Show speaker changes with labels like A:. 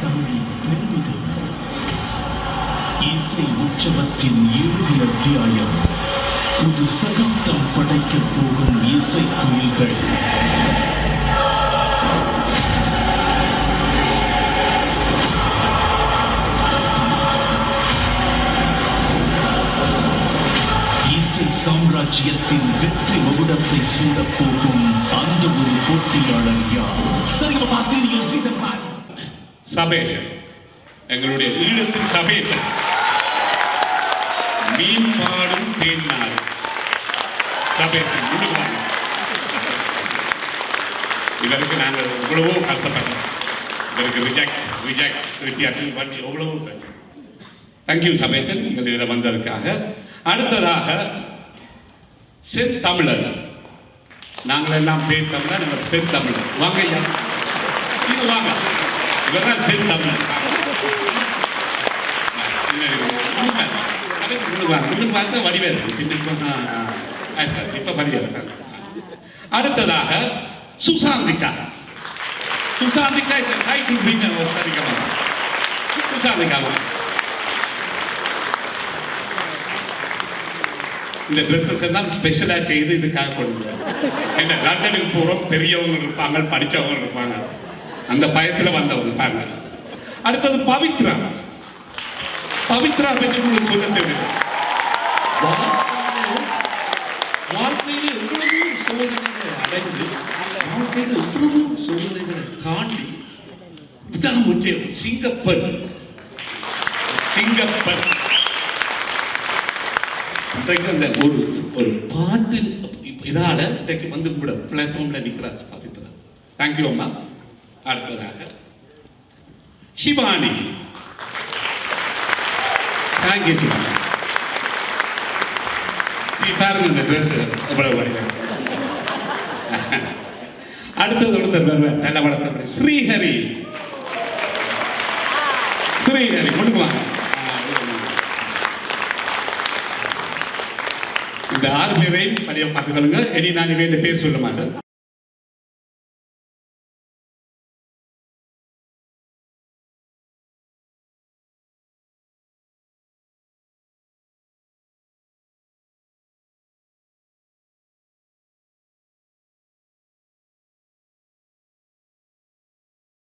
A: தமிழின் பெருமிதம். இசை உற்சவத்தின் இறுதி அத்தியாயம். புது சகத்தம் படைக்கப் போகும் இசை குயில்கள். இசை சாம்ராஜ்யத்தின் வெற்றி மகுடத்தை சூடப் போகும் அந்த ஒரு போட்டியாளர் யார்? Sa Re Ga Ma Pa senior season 5.
B: சபேஷன், எங்களுடைய ஈழத்து சபேஷன், மீன் பாடும் தேன்னார் சபேஷன் முழுவாங்க. இதற்கு நாங்கள் எவ்வளவோ கஷ்டப்பட்டோம். இதற்கு ரிஜெக்ட் பண்ணி எவ்வளவோ பிரச்சனை. தேங்க்யூ சபேஷன், நீங்கள் இதில் வந்ததுக்காக. அடுத்ததாக செந்தமிழர், நாங்கள் எல்லாம் பேர் தமிழர், நாங்கள் செந்தமிழர். வாங்க ஐயா, இது வாங்க, இவர்தான் செந்தமிழர். பார்த்த வடிவேல் இப்ப வடிவேல். அடுத்ததாக சுசாந்திகா. சுசாந்திகா சுசாந்திகாவா இந்த ட்ரெஸ்ஸஸ் எல்லாம் ஸ்பெஷலாக செய்து இதுக்காக கொடுக்குறோம். என்ன லண்டனுக்கு போகிறோம், பெரியவங்க இருப்பாங்க, படித்தவங்க இருப்பாங்க, அந்த பயத்தில் வந்தவங்க இருப்பாங்க. அடுத்தது பவித்ரா. பவித்ரா பற்றி உங்களுக்கு சொல்ல தெரியும். வாழ்க்கையில் எவ்வளவோ சோதனைகளை அடைந்து, வாழ்க்கையில் எவ்வளவோ சோதனைகளை தாண்டி விடாமுற்றியம் சிங்கப்பன். இன்றைக்கு அந்த ஒரு பாட்டு இதால இன்றைக்கு வந்து கூட பிளாட்ஃபார்ம்ல நிற்கிறார் பவித்ரா. தேங்க்யூ அம்மா. அடுத்ததாக சிவானி. தேங்க்யூ சிவானி. பாருங்க இந்த ட்ரெஸ் எவ்வளவு வடிவம். அடுத்தது ஒருத்தர் நல்ல வளர்த்த ஸ்ரீஹரி. முடுக்குவாங்க. இந்த 6 பேரையும் பழைய பார்த்துக்கொள்ளுங்க. இனி நான் வேண்டிய பேர் சொல்ல மாட்டேன்.